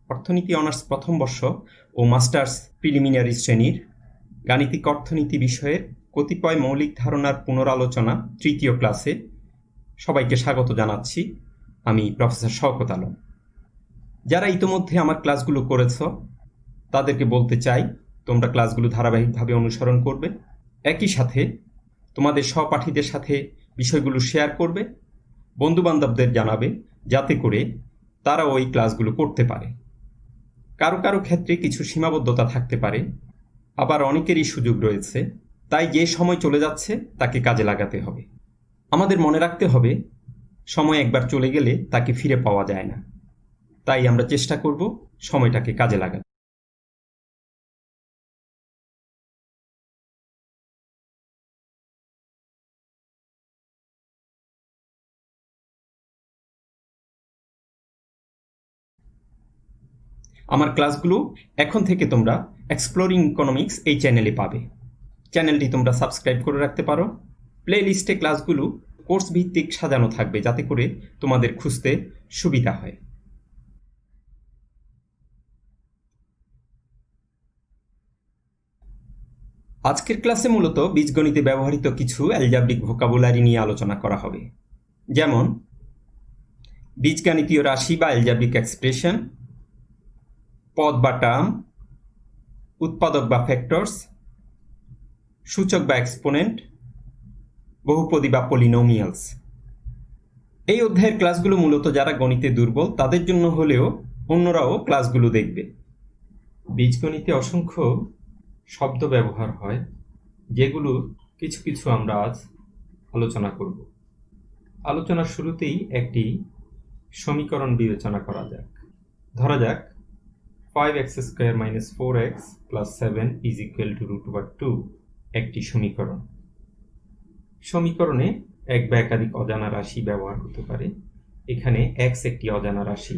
অর্থনীতি অনার্স প্রথম বর্ষ ও মাস্টার্স প্রিলিমিনারি শ্রেণীর গাণিতিক অর্থনীতি বিষয়ের কতিপয় মৌলিক ধারণার পুনরালোচনা তৃতীয় ক্লাসে সবাইকে স্বাগত জানাচ্ছি। আমি প্রফেসর শওকত আলম। যারা ইতোমধ্যে আমার ক্লাসগুলো করেছ তাদেরকে বলতে চাই, তোমরা ক্লাসগুলো ধারাবাহিকভাবে অনুসরণ করবে। একই সাথে তোমাদের সহপাঠীদের সাথে বিষয়গুলো শেয়ার করবে, বন্ধুবান্ধবদের জানাবে, যাতে করে তারা ওই ক্লাসগুলো করতে পারে। কারো কারো ক্ষেত্রে কিছু সীমাবদ্ধতা থাকতে পারে, আবার অনেকেরই সুযোগ রয়েছে। তাই যে সময় চলে যাচ্ছে তাকে কাজে লাগাতে হবে। আমাদের মনে রাখতে হবে, সময় একবার চলে গেলে তাকে ফিরে পাওয়া যায় না। তাই আমরা চেষ্টা করব সময়টাকে কাজে লাগাতে। আমার ক্লাসগুলো এখন থেকে তোমরা এক্সপ্লোরিং ইকোনমিক্স এই চ্যানেলে পাবে। চ্যানেলটি তোমরা সাবস্ক্রাইব করে রাখতে পারো। প্লে লিস্টে ক্লাসগুলো কোর্স ভিত্তিক সাজানো থাকবে, যাতে করে তোমাদের খুঁজতে সুবিধা হয়। আজকের ক্লাসে মূলত বীজগণিতে ব্যবহৃত কিছু অ্যালজাব্রিক ভোকাবুলারি নিয়ে আলোচনা করা হবে, যেমন বীজগাণিতীয় রাশি বা অ্যালজাব্রিক এক্সপ্রেশন, পদ বা টার্ম, উৎপাদক বা ফ্যাক্টরস, সূচক বা এক্সপোনেন্ট, বহুপদী বা পলিনোমিয়ালস। এই অধ্যায়ের ক্লাসগুলো মূলত যারা গণিতে দুর্বল তাদের জন্য হলেও অন্যরাও ক্লাসগুলো দেখবে। বীজগণিতে অসংখ্য শব্দ ব্যবহার হয়, যেগুলোর কিছু কিছু আমরা আজ আলোচনা করব। আলোচনার শুরুতেই একটি সমীকরণ বিবেচনা করা যাক। ধরা যাক 5x² - 4x + 7 = √2 একটি সমীকরণ। সমীকরণে এক বা একাধিক অজানা রাশি ব্যবহার করতে পারে। এখানে x একটি অজানা রাশি,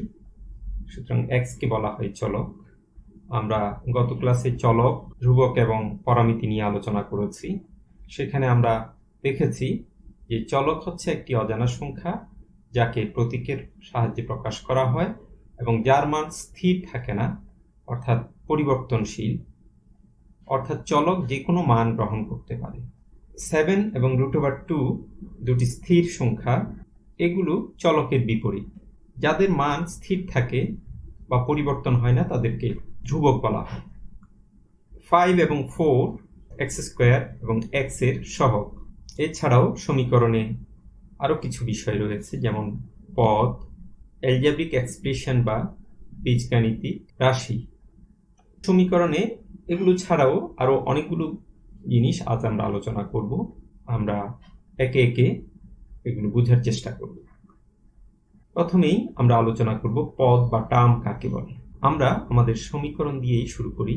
সুতরাং x কে বলা হয় চলক। আমরা গত ক্লাসে চলক, ধ্রুবক এবং পরামিতি নিয়ে আলোচনা করেছি। সেখানে আমরা দেখেছি যে চলক হচ্ছে একটি অজানা সংখ্যা, যাকে প্রতীকের সাহায্যে প্রকাশ করা হয় এবং যার মান স্থির থাকে না, অর্থাৎ পরিবর্তনশীল। অর্থাৎ চলক যে কোনো মান গ্রহণ করতে পারে। 7 এবং √2 দুটি স্থির সংখ্যা, এগুলো চলকের বিপরীত। যাদের মান স্থির থাকে বা পরিবর্তন হয় না তাদেরকে ধ্রুবক বলা হয়। 5 এবং 4 x² এবং x এর সহগ। এছাড়াও সমীকরণে আরও কিছু বিষয় রয়েছে, যেমন পদ, অ্যালজাব্রিক এক্সপ্রেশন বা বীজগাণিতিক রাশি। সমীকরণে এগুলো ছাড়াও আরও অনেকগুলো জিনিস আজ আমরা আলোচনা করব। আমরা একে একে এগুলো বোঝার চেষ্টা করব। প্রথমেই আমরা আলোচনা করব পদ বা টার্ম কাকে বলে। আমরা আমাদের সমীকরণ দিয়েই শুরু করি।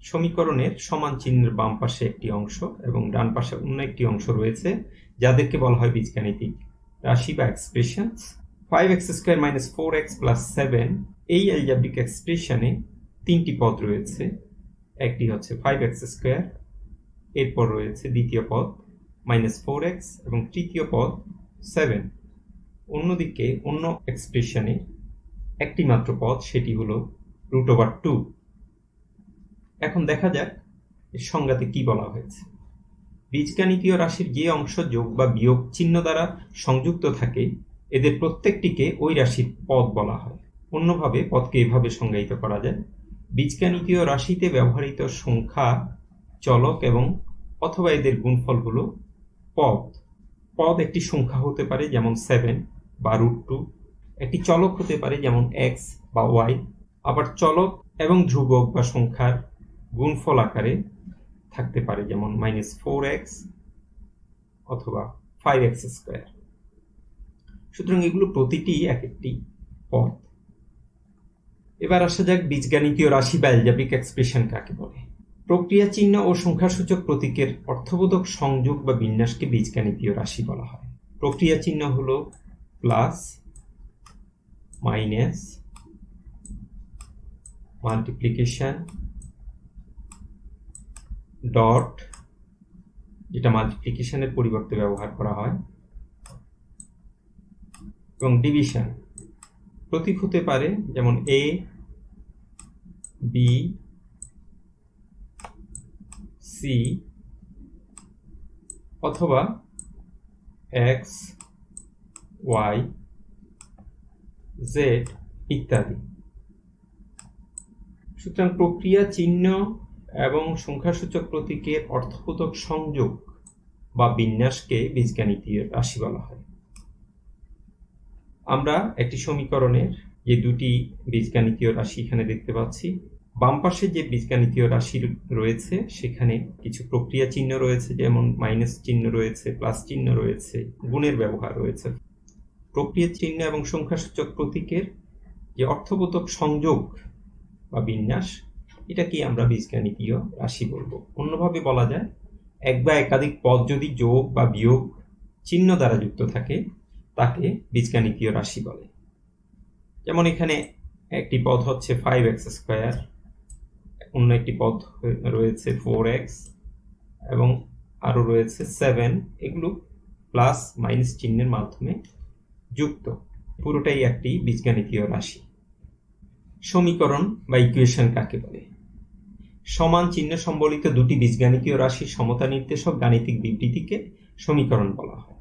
সমীকরণের সমান চিহ্নের বাম পাশে একটি অংশ এবং ডান পাশে অন্য একটি অংশ রয়েছে, যাদেরকে বলা হয় বীজগাণিতিক রাশি বা এক্সপ্রেশনস। 5x² - 4x + 7 এই অ্যালজাব্রিক এক্সপ্রেশনে তিনটি পদ রয়েছে। একটি হচ্ছে 5x², এরপর রয়েছে দ্বিতীয় পদ -4x এবং তৃতীয় পদ 7। অন্যদিকে অন্য এক্সপ্রেশনে একটি মাত্র পদ, সেটি হলো √2। এখন দেখা যাক এর সংজ্ঞাতে কি বলা হয়েছে। বীজগাণিতীয় রাশির যে অংশ যোগ বা বিয়োগ চিহ্ন দ্বারা সংযুক্ত থাকে, এদের প্রত্যেকটিকে ওই রাশির পদ বলা হয়। অন্যভাবে পদকে এভাবে সংজ্ঞায়িত করা যায়: বীজগাণিতীয় রাশিতে ব্যবহৃত সংখ্যা, চলক এবং অথবা এদের গুণফল হলো পদ। পদ একটি সংখ্যা হতে পারে, যেমন 7 বা √2। একটি চলক হতে পারে, যেমন x বা y। আবার চলক এবং ধ্রুবক বা সংখ্যার গুণফল আকারে থাকতে পারে, যেমন -4x অথবা 5x²। সুতরাং এগুলো প্রতিটি এক একটি পদ। এবার আসা যাক বীজগাণিতীয় রাশি বা অ্যালজাব্রিক এক্সপ্রেশন কাকে বলে। প্রক্রিয়া চিহ্ন ও সংখ্যাসূচক প্রতীকের অর্থবোধক সংযোগ বা বিন্যাসকে বীজগাণিতীয় রাশি বলা হয়। প্রক্রিয়া চিহ্ন হলো প্লাস, মাইনাস, মাল্টিপ্লিকেশন, ডট, যেটা মাল্টিপ্লিকেশনের পরিবর্তে ব্যবহার করা হয়, এবং ডিভিশন। প্রতীক হতে পারে যেমন a, বি সি অথবা এক্স ওয়াই জেড ইত্যাদি। সুতরাং প্রক্রিয়া চিহ্ন এবং সংখ্যাসূচক প্রতীকের অর্থবোধক সংযোগ বা বিন্যাসকে বীজগাণিতীয় রাশি বলা হয়। আমরা একটি সমীকরণের যে দুটি বীজগাণিতীয় রাশি এখানে দেখতে পাচ্ছি, বাম পাশে যে বীজগাণিতীয় রাশি রয়েছে সেখানে কিছু প্রক্রিয়া চিহ্ন রয়েছে, যেমন মাইনাস চিহ্ন রয়েছে, প্লাস চিহ্ন রয়েছে, গুণের ব্যবহার রয়েছে। প্রক্রিয়া চিহ্ন এবং সংখ্যাসূচক প্রতীকের যে অর্থবোধক সংযোগ বা বিন্যাস, এটাকে আমরা বীজগাণিতীয় রাশি বলবো। অন্যভাবে বলা যায়, এক বা একাধিক পদ যদি যোগ বা বিয়োগ চিহ্ন দ্বারা যুক্ত থাকে তাকে বীজগাণিতীয় রাশি বলে। যেমন এখানে একটি পদ হচ্ছে 5x², অন্য একটি পদ রয়েছে 4x এবং আরো রয়েছে 7, এগুলো প্লাস মাইনাস চিহ্নের মাধ্যমে যুক্ত। পুরোটাই একটি বীজগাণিতীয় রাশি। সমীকরণ বা ইকুয়েশন কাকে বলে? সমান চিহ্ন সম্বলিত দুটি বীজগাণিতীয় রাশির সমতা নির্দেশক গাণিতিক বিবৃতিকে সমীকরণ বলা হয়।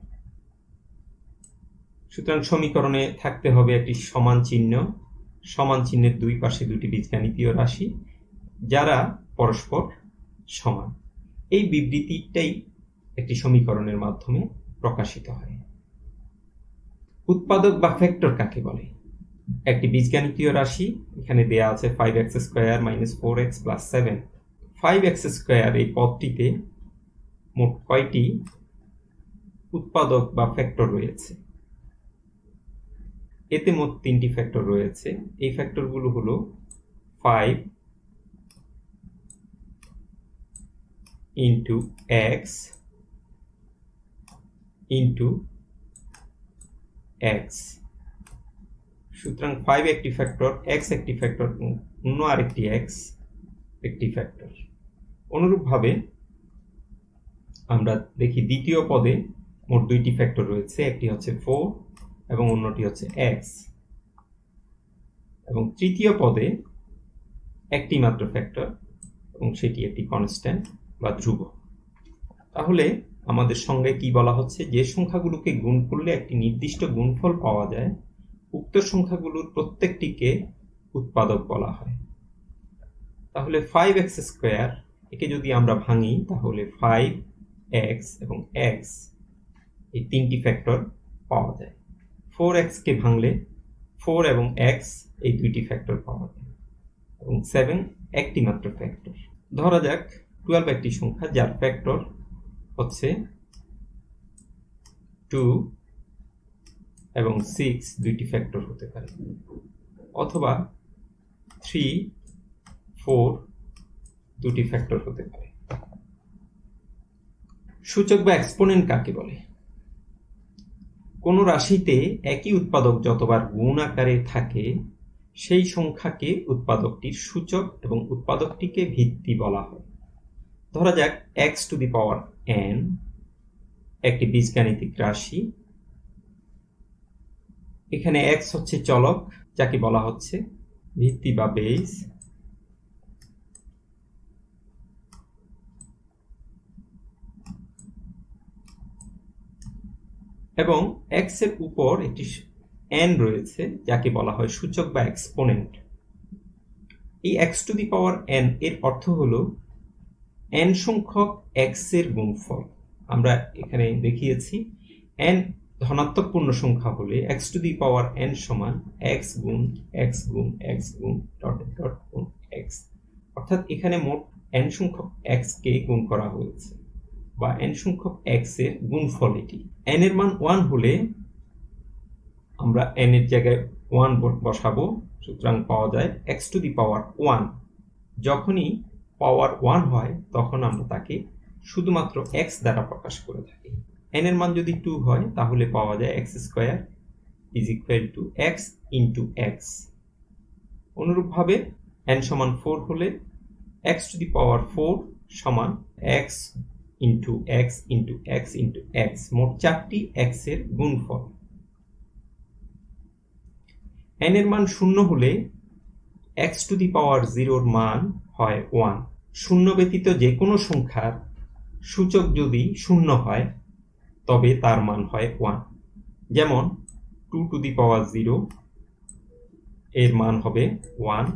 সুতরাং সমীকরণে থাকতে হবে একটি সমান চিহ্ন, সমান চিহ্নের দুই পাশে দুটি বীজগাণিতীয় রাশি যারা পরস্পর সমান। এই বিবৃতিটাই একটি সমীকরণের মাধ্যমে প্রকাশিত হয়। উৎপাদক বা ফ্যাক্টর কাকে বলে? একটি বীজগাণিতীয় রাশি এখানে দেয়া আছে 5x² - 4x + 7। 5x² এই পদটিতে মোট কয়টি উৎপাদক বা ফ্যাক্টর রয়েছে? এতে মোট 3টি ফ্যাক্টর রয়েছে। এই ফ্যাক্টরগুলো হলো 5 × x × x। সুতরাং 5 একটি ফ্যাক্টর, x একটি ফ্যাক্টর, অন্য আরেকটি x একটি ফ্যাক্টর। অনুরূপভাবে আমরা দেখি দ্বিতীয় পদে মোট 2টি ফ্যাক্টর রয়েছে, একটি হচ্ছে 4 এবং অন্যটি হচ্ছে x, এবং তৃতীয় পদে একটি মাত্র ফ্যাক্টর এবং সেটি একটি কনস্ট্যান্ট বা ধ্রুবক। তাহলে আমাদের সংজ্ঞায় কি বলা হচ্ছে? যে সংখ্যাগুলোকে গুণ করলে একটি নির্দিষ্ট গুণফল পাওয়া যায়, উক্ত সংখ্যাগুলোর প্রত্যেকটিকে উৎপাদক বলা হয়। তাহলে 5x² একে যদি আমরা ভাঙি তাহলে 5x এবং x এই 3টি ফ্যাক্টর পাওয়া যায়। 4x কে ভাঙলে 4 এবং x এই 2টি ফ্যাক্টর পাওয়া যায়, এবং 7 একটি মাত্র ফ্যাক্টর। ধরা যাক 12 একটি সংখ্যা যার ফ্যাক্টর হচ্ছে 2 এবং 6 দুইটি ফ্যাক্টর হতে পারে, অথবা 3, 4 দুটি ফ্যাক্টর হতে পারে। সূচক বা এক্সপোনেন্ট কাকে বলে? কোন রাশিতে একই উৎপাদক যতবার গুণ আকারে থাকে সেই সংখ্যাকে উৎপাদকটির সূচক এবং উৎপাদকটিকে ভিত্তি বলা হয়। ধরা যাক x⁴n একটি বীজগাণিতিক রাশি। এখানে x হচ্ছে চলক যাকে বলা হচ্ছে ভিত্তি বা বেস, এবং x এর উপর একটি n রয়েছে যাকে বলা হয় সূচক বা এক্সপোনেন্ট। এই x⁴n এর অর্থ হলো n সংখ্যক x এর গুণফল। আমরা এখানে দেখিয়েছি n ধনাত্মক পূর্ণ সংখ্যা হলে x⁴n সমান x গুণ x গুণ x গুণ ... গুণ x, অর্থাৎ এখানে মোট n সংখ্যক x কে গুণ করা হয়েছে বা n সংখ্যক x এর গুণফল এটি। n এর মান 1 হলে আমরা n এর জায়গায় 1 বসাবো, সুতরাং পাওয়া যায় x⁴1। যখনই পাওয়ার 1 হয় তখন আমরা তাকে শুধুমাত্র x দ্বারা প্রকাশ করে থাকি। n এর মান যদি 2 হয় তাহলে পাওয়া যায় x² = x × x। অনুরূপভাবে n সমান 4 হলে x⁴ সমান x × x × x × x, মোট 4টি x এর গুণফল। n এর মান 0 হলে এক্স টু দি পাওয়ার 0 মান হয় 1। শূন্য ব্যতীত যে কোনো সংখ্যার সূচক যদি শূন্য হয় তবে তার মান হয় 1। যেমন 2 টু দি পাওয়ার 0 এর মান হবে 1,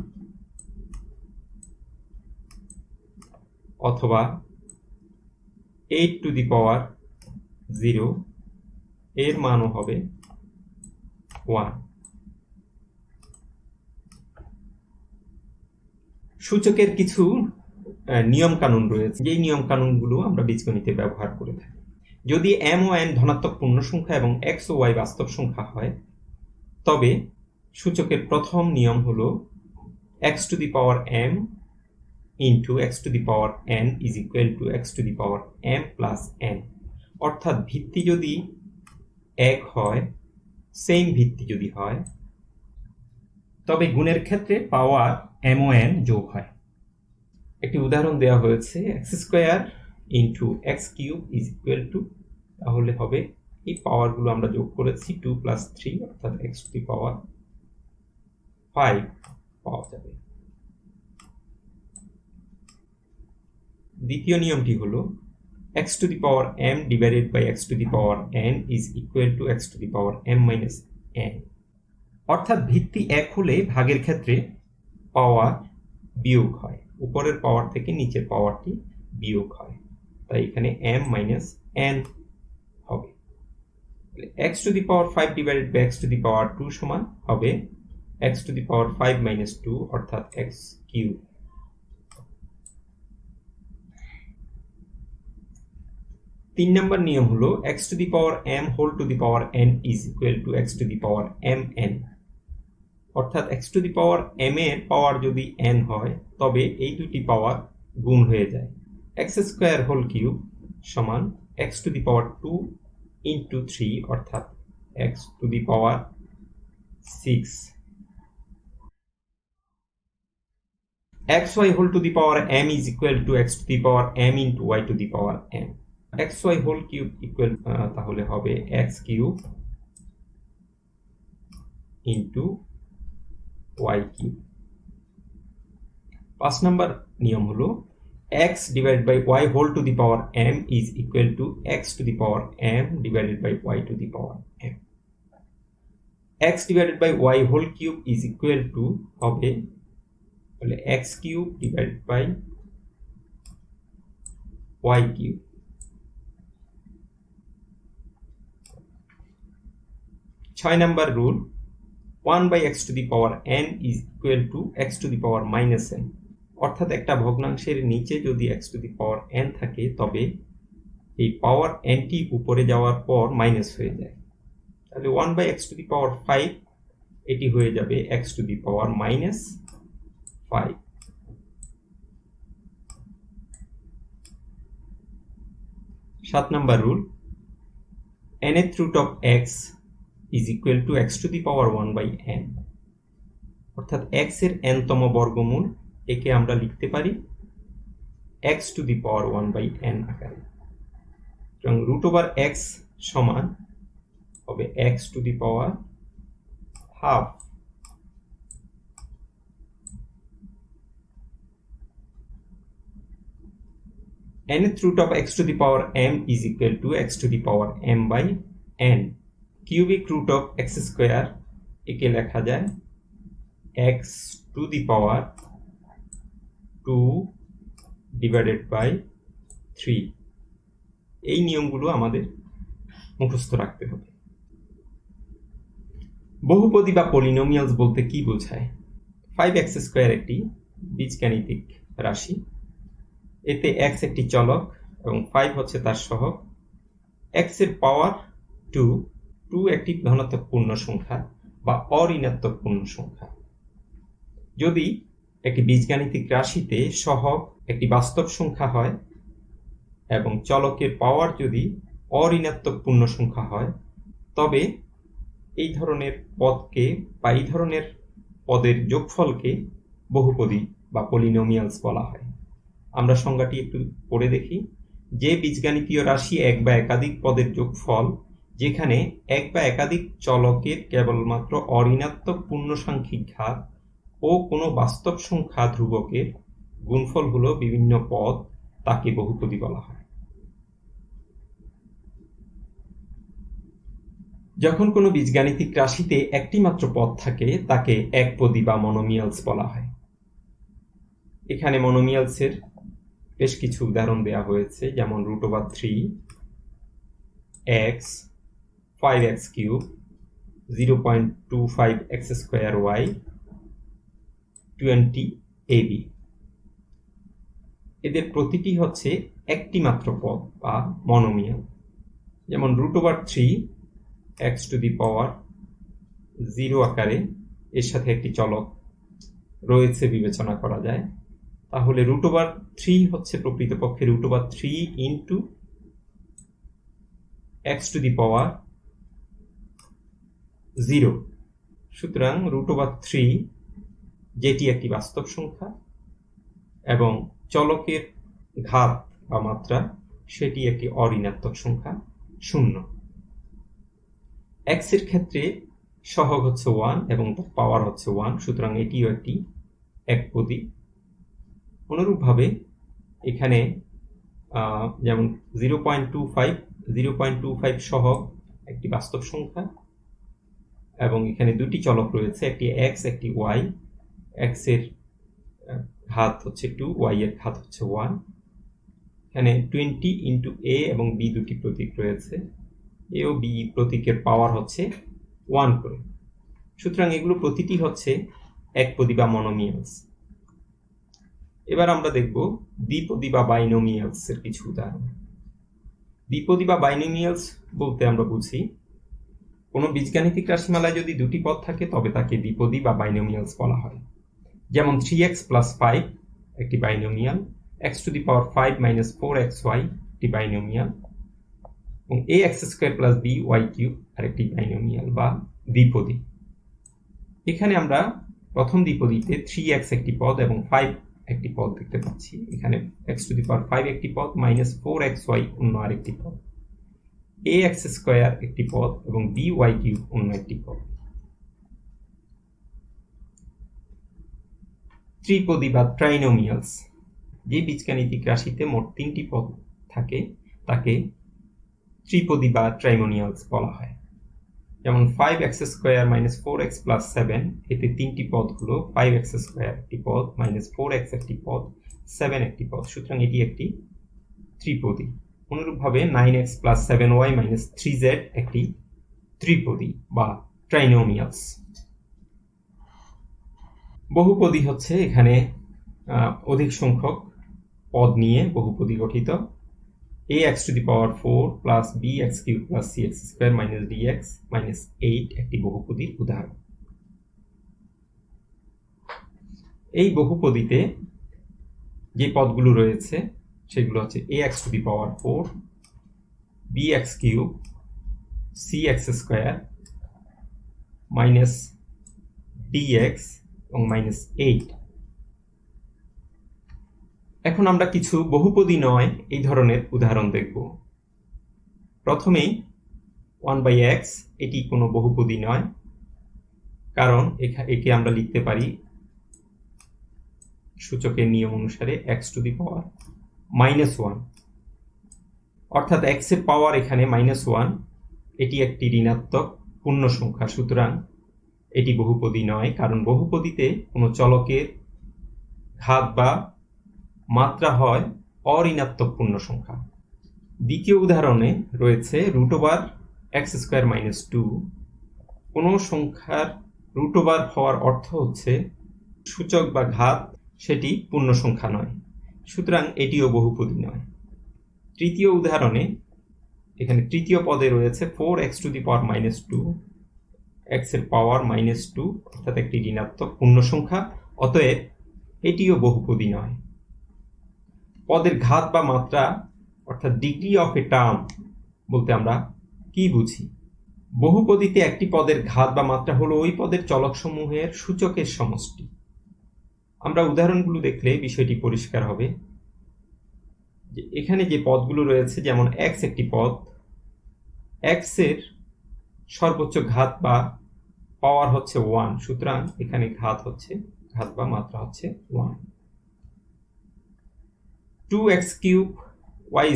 অথবা 8 টু দি পাওয়ার 0 এর মানও হবে 1। সূচকের কিছু নিয়ম কানুন রয়েছে, যেই নিয়ম কানুনগুলো আমরা বীজগণিতে ব্যবহার করে থাকি। যদি m ও n ধনাত্মক পূর্ণ সংখ্যা এবং x ও y বাস্তব সংখ্যা হয়, তবে সূচকের প্রথম নিয়ম হলো x to the power m into x to the power n is equal to x to the power m plus n। অর্থাৎ ভিত্তি যদি এক হয়, সেম ভিত্তি যদি হয়, তবে গুণের ক্ষেত্রে পাওয়ার m ও n যোগ হয়। একটি উদাহরণ দেওয়া হয়েছে x square into x cube is equal two, তাহলে হবে এই পাওয়ারগুলো আমরা যোগ করেছি 2 প্লাস 3 অর্থাৎ x টু দি পাওয়ার 5 পাওয়া যাবে। দ্বিতীয় নিয়মটি হলো x to the power m divided by x to the power n is equal to x to the power m minus n। অর্থাৎ ভিত্তি এক হলে ভাগের ক্ষেত্রে পাওয়ার বিয়োগ হয়, উপরের পাওয়ার থেকে নিচের পাওয়ারটি বিয়োগ হয়, তাই এখানে m মাইনাস n হবে। x to the power 5 divided by x to the power 2 সমান হবে x to the power 5 minus 2 অর্থাৎ x কিউব। তিন নম্বর নিয়ম হলো x to the power m whole to the power n is equal to x to the power mn। অর্থাৎ x to the power m এর পাওয়ার যদি n হয়, তবে এই দুটি পাওয়ার গুণ হয়ে যায়। x স্কোয়ার হোল কিউব সমান x to the power 2 into 3 অর্থাৎ x to the power 6। xy whole to the power m is equal to x to the power m into y to the power m। xy whole cube equal তাহলে হবে x cube into y cube. 5 number নিয়ম হলো x divided by y whole to the power m is equal to x to the power m divided by y to the power m। x divided by y whole cube is equal to হবে তাহলে x cube divided by y cube. 6 number rule 1 by x to the power n is equal to x to the power minus n। অর্থাৎ একটা ভগ্নাংশের নিচে যদি x to the power n থাকে, তবে এই পাওয়ার n টি উপরে যাওয়ার পর মাইনাস হয়ে যায়। তাহলে 1 by x to the power 5 এটি হয়ে যাবে x to the power minus 5। 7 number rule nth root of x is equal to x to the power 1 by n। অর্থাৎ x এর n তম বর্গমূল একে আমরা লিখতে পারি x to the power 1 by n আকারে। এবং root over x সমান হবে x to the power half। nth root of x to the power m is equal to x to the power m by n। Cubic root of x square একে লেখা যায় x to the power 2 divided by 3। এই নিয়মগুলো আমাদের মুখস্থ রাখতে হবে। বহুপদী বা পলিনোমিয়ালস বলতে কি বোঝায়? 5x স্কোয়ার একটি বীজগাণিতিক রাশি, এতে x একটি চলক এবং 5 হচ্ছে তার সহগ। x এর পাওয়ার 2 একটি ধনাত্মক পূর্ণ সংখ্যা বা অঋণাত্মক পূর্ণ সংখ্যা। যদি একটি বীজগাণিতিক রাশিতে সহগ একটি বাস্তব সংখ্যা হয় এবং চলকের পাওয়ার যদি অঋণাত্মক পূর্ণ সংখ্যা হয়, তবে এই ধরনের পদকে বা এই ধরনের পদের যোগফলকে বহুপদী বা পলিনোমিয়ালস বলা হয়। আমরা সংজ্ঞাটি একটু পড়ে দেখি। যে বীজগাণিতীয় রাশি এক বা একাধিক পদের যোগফল, যেখানে এক বা একাধিক চলকের কেবলমাত্র অঋণাত্মক পূর্ণসাংখ্যিক ঘাত ও কোনো বাস্তব সংখ্যা ধ্রুবকের গুণফল হলো বিভিন্ন পদ, তাকে বহুপদী বলা হয়। যখন কোনো বীজগাণিতিক রাশিতে একটি মাত্র পদ থাকে তাকে একপদী বা মনোমিয়ালস বলা হয়। এখানে মনোমিয়ালসের বেশ কিছু উদাহরণ দেওয়া হয়েছে, যেমন √3, x, 5x3, 0.25x²y, 20ab। এদের প্রতিটি হচ্ছে একটি মাত্র পদ বা মনোমিয়াল। যেমন √3 x⁻0 আকারে এর সাথে একটি চলক রয়েছে বিবেচনা করা যায়, তাহলে √3 হচ্ছে প্রকৃতপক্ষে √3 ইন্টু x⁻0। সুতরাং √3 যেটি একটি বাস্তব সংখ্যা এবং চলকের ঘাত বা মাত্রা সেটি একটি অঋণাত্মক সংখ্যা 0। x এর ক্ষেত্রে সহগ হচ্ছে 1 এবং তার পাওয়ার হচ্ছে 1, সুতরাং এটিও একটি একপদী। অনুরূপভাবে এখানে যেমন 0.25 সহগ একটি বাস্তব সংখ্যা এবং এখানে দুটি চলক রয়েছে, একটি x একটি y। x এর ঘাত হচ্ছে 2, y এর ঘাত হচ্ছে 1। এখানে 20 ইন্টু a এবং b দুটি প্রতীক রয়েছে, a ও b প্রতীকের পাওয়ার হচ্ছে 1 করে। সুতরাং এগুলো প্রতিটি হচ্ছে একপদী বা মনোমিয়ালস। এবার আমরা দেখব দ্বিপদী বা বাইনোমিয়ালস এর কিছু উদাহরণ। দ্বিপদী বা বাইনোমিয়ালস বলতে আমরা বুঝি কোনো বীজগাণিতিক রাশিমালায় যদি দুটি পদ থাকে তবে তাকে দ্বিপদী বা বাইনোমিয়ালস বলা হয়। যেমন 3x + 5 একটি বাইনোমিয়াল, x⁵ - 4xy একটি বাইনোমিয়াল এবং ax² + by³ আরেকটি বাইনোমিয়াল বা দ্বিপদী। এখানে আমরা প্রথম দ্বিপদীতে 3x একটি পদ এবং 5 একটি পদ দেখতে পাচ্ছি। এখানে x⁵ একটি পদ, -4xy অন্য আরেকটি পদ, ax² একটি পদ এবং by³ অন্য একটি পদ। ত্রিপদী বা ট্রাইনোমিয়ালস, যে বীজগাণিতিক রাশিতে মোট 3টি পদ থাকে তাকে ত্রিপদী বা ট্রাইনোমিয়ালস বলা হয়। যেমন 5x² - 4x + 7 এতে 3টি পদ হলো 5x² একটি পদ, -4x একটি পদ, 7 একটি পদ, সুতরাং এটি একটি ত্রিপদী। অনুরূপভাবে 9x + 7y - 3z একটি ত্রিপদী বা ট্রাইনোমিয়ালস। বহুপদী হচ্ছে এখানে অধিক সংখ্যক পদ নিয়ে বহুপদী গঠিত। ax⁴ + bx³ + cx² - dx - 8 একটি বহুপদীর উদাহরণ। এই বহুপদীতে যে পদগুলো রয়েছে সেগুলো হচ্ছে ax⁴, bx³ cx² - dx এবং -8। এখন আমরা কিছু বহুপদী নয় এই ধরনের উদাহরণ দেখব। প্রথমেই 1/x, এটি কোনো বহুপদী নয়, কারণ একে আমরা লিখতে পারি সূচকের নিয়ম অনুসারে x⁻⁻1, অর্থাৎ x এর পাওয়ার এখানে -1। এটি একটি ঋণাত্মক পূর্ণ সংখ্যা, সুতরাং এটি বহুপদী নয়, কারণ বহুপদীতে কোনো চলকের ঘাত বা মাত্রা হয় অঋণাত্মক পূর্ণ সংখ্যা। দ্বিতীয় উদাহরণে রয়েছে √x² - 2। কোনো সংখ্যার √ হওয়ার অর্থ হচ্ছে সূচক বা ঘাত সেটি পূর্ণ সংখ্যা নয়, সুতরাং এটিও বহুপদী নয়। তৃতীয় উদাহরণে এখানে তৃতীয় পদে রয়েছে 4x⁻2, x এর পাওয়ার -2, অর্থাৎ একটি ঋণাত্মক পূর্ণ সংখ্যা, অতএব এটিও বহুপদী নয়। পদের ঘাত বা মাত্রা অর্থাৎ ডিগ্রি অফ এ টার্ম বলতে আমরা কি বুঝি? বহুপদীতে একটি পদের ঘাত বা মাত্রা হলো ওই পদের চলকসমূহের সূচকের সমষ্টি। আমরা উদাহরণগুলো দেখলে বিষয়টি পরিষ্কার হবে। এখানে যে পদগুলো রয়েছে, যেমন x একটি পদ, x এর সর্বোচ্চ ঘাত বা পাওয়ার হচ্ছে 1, সুতরাং এখানে ঘাত হচ্ছে ঘাত বা মাত্রা হচ্ছে 1। 2x³ y²,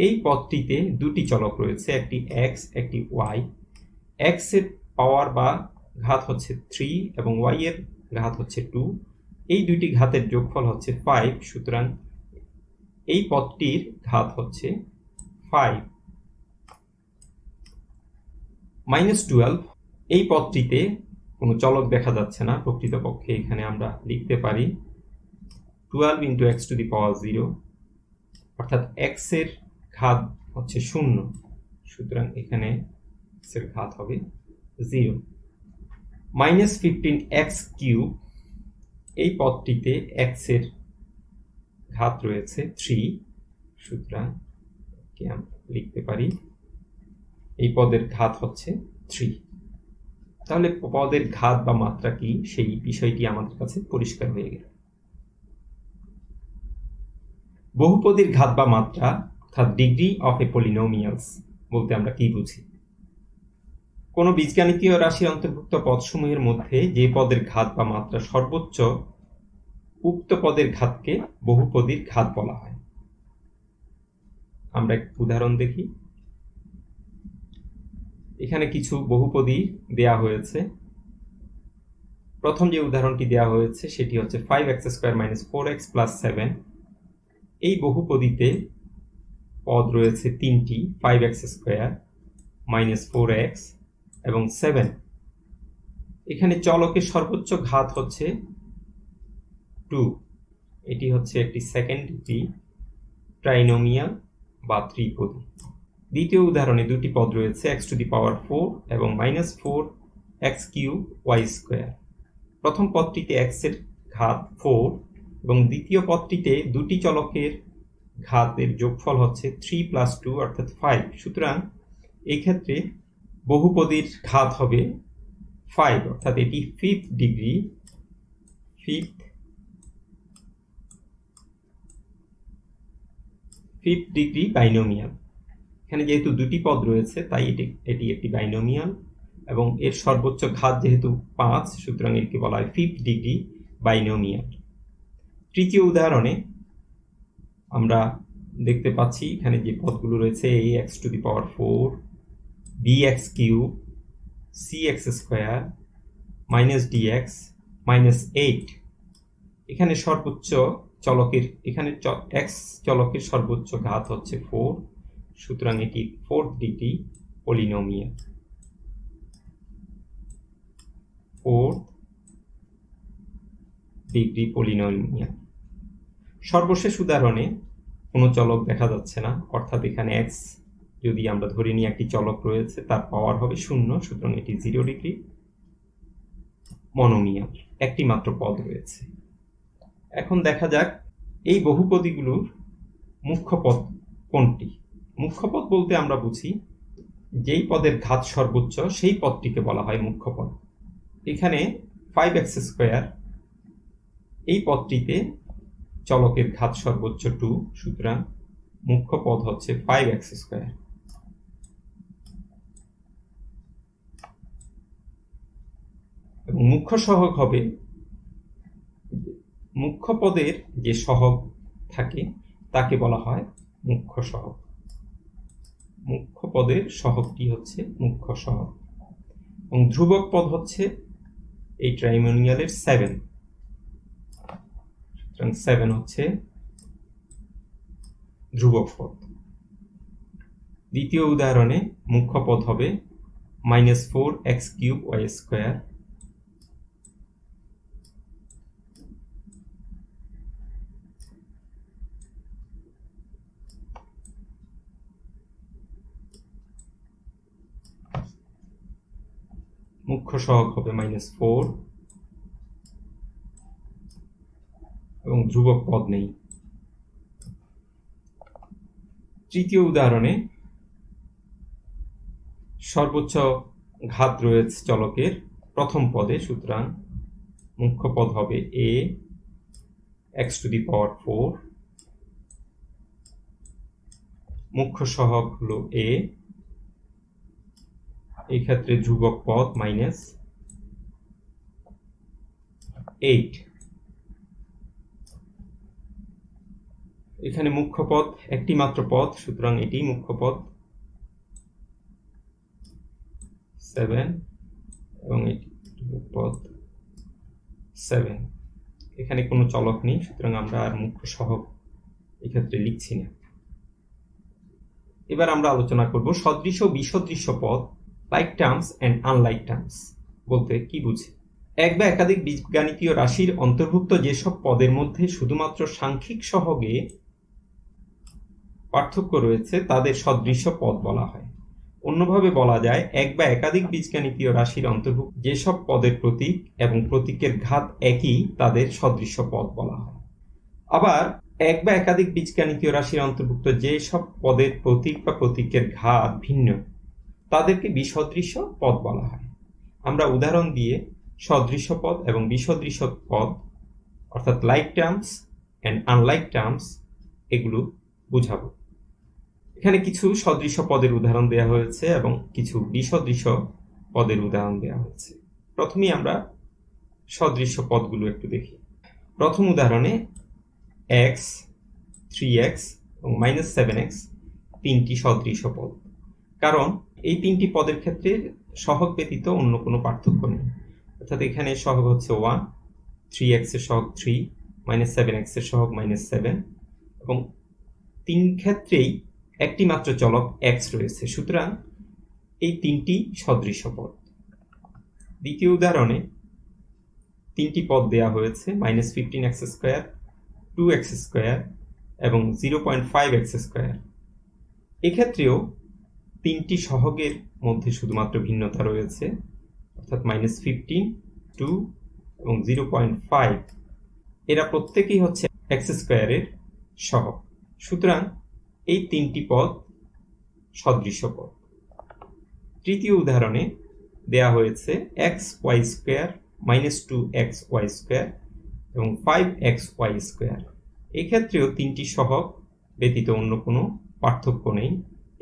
এই পদটিতে দুটি চলক রয়েছে, একটি x একটি y। x এর পাওয়ার বা ঘাত হচ্ছে 3 এবং y এর ঘাত হচ্ছে 2। এই দুইটি ঘাতের যোগফল হচ্ছে 5, সুতরাং এই পদটির ঘাত হচ্ছে 5। -12, এই পদটিতে কোনো চলক দেখা যাচ্ছে না, প্রকৃতপক্ষে এখানে আমরা লিখতে পারি 12 × x⁴, অর্থাৎ x এর ঘাত হচ্ছে 0, সুতরাং এখানে x এর ঘাত হবে 0। -15x³, এই পদটিতে x এর ঘাত রয়েছে 3, সুতরাং আমরা লিখতে পারি এই পদের ঘাত হচ্ছে 3। তাহলে পদের ঘাত বা মাত্রা কি সেই বিষয়টি আমাদের কাছে পরিষ্কার হয়ে গেল। বহুপদীর ঘাত বা মাত্রা অর্থাৎ ডিগ্রি অফ এ পলিনোমিয়ালস বলতে আমরা কি বুঝি? কোনো বীজগাণিতীয় রাশির অন্তর্ভুক্ত পদসমূহের মধ্যে যে পদের ঘাত বা মাত্রা সর্বোচ্চ, উক্ত পদের ঘাতকে বহুপদীর ঘাত বলা হয়। আমরা এক উদাহরণ দেখি। এখানে কিছু বহুপদী দেয়া হয়েছে। প্রথম যে উদাহরণটি দেওয়া হয়েছে সেটি হচ্ছে 5x² - 4x + 7। এই বহুপদীতে পদ রয়েছে তিনটি, 5x² - 4x এবং 7। এখানে চলকের সর্বোচ্চ ঘাত হচ্ছে 2। এটি হচ্ছে একটি সেকেন্ড ডিগ্রি ট্রাইনোমিয়াল বা ত্রিপদী। দ্বিতীয় উদাহরণে দুটি পদ রয়েছে, x⁴ এবং -4x³ y²। প্রথম পদটিতে x এর ঘাত 4 এবং দ্বিতীয় পদটিতে দুটি চলকের ঘাতের যোগফল হচ্ছে 3 + 2 অর্থাৎ 5। সুতরাং এই ক্ষেত্রে বহুপদীর ঘাত হবে 5, অর্থাৎ এটি ফিফথ ডিগ্রি বাইনোমিয়াল। এখানে যেহেতু দুটি পদ রয়েছে তাই এটি একটি বাইনোমিয়াল এবং এর সর্বোচ্চ ঘাত যেহেতু 5, সুতরাং একে বলা হয় ফিফথ ডিগ্রি বাইনোমিয়াল। তৃতীয় উদাহরণে আমরা দেখতে পাচ্ছি এখানে যে পদগুলো রয়েছে ax⁴, bx³ cx² -dx -8। এখানে সর্বোচ্চ চলকের x চলকের সর্বোচ্চ ঘাত হচ্ছে 4, সুতরাং এটি ফোর্থ ডিগ্রি পলিনোমিয়াল। সর্বশেষ উদাহরণে কোনো চলক দেখা যাচ্ছে না, অর্থাৎ এখানে x যদি আমরা ধরে নিই একটি চলক রয়েছে, তার পাওয়ার হবে 0, সুতরাং এটি 0 ডিগ্রি মনোমিয়াল, একটি মাত্র পদ রয়েছে। এখন দেখা যাক এই বহুপদীগুলোর মুখ্য পদ কোনটি। মুখ্য পদ বলতে আমরা বুঝি যেই পদের ঘাত সর্বোচ্চ সেই পদটিকে বলা হয় মুখ্য পদ। এখানে 5x², এই পদটিতে চলকের ঘাত সর্বোচ্চ 2, সুতরাং মুখ্য পদ হচ্ছে 5x²। এবং মুখ্য সহগ হবে, মুখ্য পদের যে সহগ থাকে তাকে বলা হয় মুখ্য সহগ। মুখ্য পদের সহগটি হচ্ছে মুখ্য সহগ। এবং ধ্রুবক পদ হচ্ছে এই ট্রাইনোমিয়ালের 7, সুতরাং 7 হচ্ছে ধ্রুবক পদ। দ্বিতীয় উদাহরণে মুখ্য পদ হবে -4x³ y²। মুখ্য সহগ হবে -4 এবং ধ্রুবক পদ নেই। তৃতীয় উদাহরণে সর্বোচ্চ ঘাত রয়েছে চলকের প্রথম পদে, সুতরাং মুখ্য পদ হবে ax⁴, মুখ্য সহগ হলো a, এই ক্ষেত্রে ধ্রুবক পদ মাইনাস 8। এখানে মুখ্য পদ একটি মাত্র পদ, সুতরাং এটি মুখ্য পদ 7 এবং এটি পদ 7। এখানে কোনো চলক নেই, সুতরাং আমরা আর মুখ্য সহগ এক্ষেত্রে লিখছি না। এবার আমরা আলোচনা করব সদৃশ ও বিসদৃশ পদ, like terms and unlike terms বলতে কি বুঝি। এক বা একাধিক বীজগাণিতীয় রাশির অন্তর্ভুক্ত যেসব পদের মধ্যে শুধুমাত্র সাংখ্যিক সহগে পার্থক্য রয়েছে তাদের সদৃশ পদ বলা হয়। অন্যভাবে বলা যায়, এক বা একাধিক বীজগাণিতীয় রাশির অন্তর্ভুক্ত যেসব পদের প্রতীক এবং প্রতীকের ঘাত একই তাদের সদৃশ পদ বলা হয়। আবার এক বা একাধিক বীজগাণিতীয় রাশির অন্তর্ভুক্ত যেসব পদের প্রতীক বা প্রতীকের ঘাত ভিন্ন তাদেরকে বিসদৃশ পদ বলা হয়। আমরা উদাহরণ দিয়ে সদৃশ পদ এবং বিসদৃশ পদ অর্থাৎ like terms and unlike terms এগুলো বুঝাবো। এখানে কিছু সদৃশ পদের উদাহরণ দেওয়া হয়েছে এবং কিছু বিসদৃশ পদের উদাহরণ দেওয়া হয়েছে। প্রথমেই আমরা সদৃশ পদগুলো একটু দেখি। প্রথম উদাহরণে x, 3x এবং -7x তিনটি সদৃশ পদ, কারণ এই তিনটি পদের ক্ষেত্রে সহগ ব্যতীত অন্য কোনো পার্থক্য নেই। অর্থাৎ এখানে সহগ হচ্ছে 1, 3x এর সহগ 3, -7x এর সহগ -7 এবং তিন ক্ষেত্রেই একটি মাত্র চলক x রয়েছে, সুতরাং এই তিনটি সদৃশ পদ। দ্বিতীয় উদাহরণে তিনটি পদ দেয়া হয়েছে, -15x², 2x² এবং 0.5x²। এক্ষেত্রেও তিনটি সহগের মধ্যে শুধুমাত্র ভিন্নতা রয়েছে, অর্থাৎ -15, 2 এবং 0.5 এরা প্রত্যেকেই হচ্ছে x² এর সহগ, সুতরাং এই তিনটি পদ সদৃশ পদ। তৃতীয় উদাহরণে দেয়া হয়েছে xy² -2xy² এবং 5xy²। এক্ষেত্রেও তিনটি সহগ ব্যতীত অন্য কোনো পার্থক্য নেই।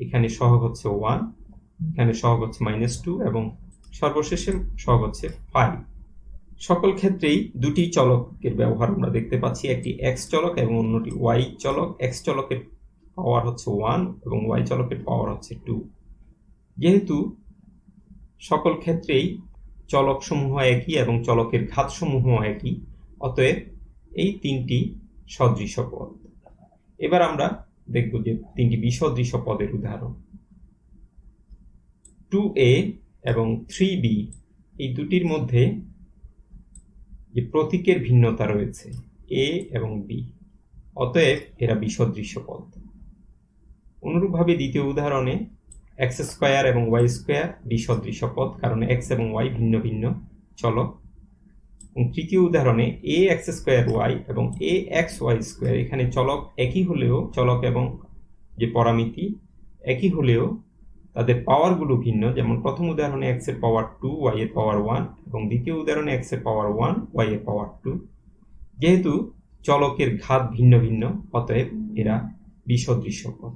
এখানে সহগ হচ্ছে 1, এখানে সহগ হচ্ছে -2 এবং সর্বশেষে সহগ হচ্ছে 5। সকল ক্ষেত্রেই দুটি চলকের ব্যবহার আমরা দেখতে পাচ্ছি, একটি x চলক এবং অন্যটি y চলক। x চলকের পাওয়ার হচ্ছে 1 এবং y চলকের পাওয়ার হচ্ছে 2। যেহেতু সকল ক্ষেত্রেই চলক সমূহ একই এবং চলকের ঘাত সমূহ একই, অতএব এই তিনটি সদৃশ পদ। এবার আমরা দেখব যে তিনটি বিসদৃশ পদের উদাহরণ। 2a এবং 3b এই দুটির মধ্যে যে প্রতীকের ভিন্নতা রয়েছে a এবং b, অতএব এরা বিসদৃশ পদ। অনুরূপভাবে দ্বিতীয় উদাহরণে x² এবং y² বিসদৃশ পদ, কারণ x এবং y ভিন্ন ভিন্ন চলক। এবং তৃতীয় উদাহরণে ax²y এবং axy² এখানে চলক একই হলেও, চলক এবং যে পরামিতি একই হলেও তাদের পাওয়ারগুলো ভিন্ন। যেমন প্রথম উদাহরণে x এর পাওয়ার 2, y এর পাওয়ার 1 এবং দ্বিতীয় উদাহরণে x এর পাওয়ার 1, y এর পাওয়ার 2। যেহেতু চলকের ঘাত ভিন্ন ভিন্ন, অতএব এরা বিসদৃশ পদ।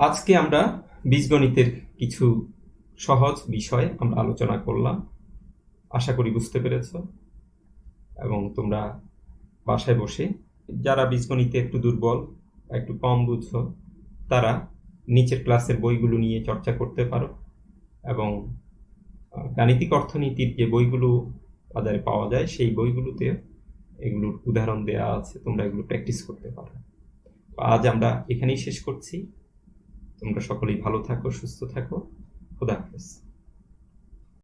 আজকে আমরা বীজগণিতের কিছু সহজ বিষয় আমরা আলোচনা করলাম। আশা করি বুঝতে পেরেছ এবং তোমরা বাসায় বসে যারা বীজগণিতে একটু দুর্বল বা একটু কম বুঝছো তারা নিচের ক্লাসের বইগুলো নিয়ে চর্চা করতে পারো এবং গাণিতিক অর্থনীতির যে বইগুলো বাজারে পাওয়া যায় সেই বইগুলোতে এগুলোর উদাহরণ দেওয়া আছে, তোমরা এগুলো প্র্যাকটিস করতে পারো। আজ আমরা এখানেই শেষ করছি। তোমরা সকলেই ভালো থাকো, সুস্থ থাকো। খোদা হাফেজ।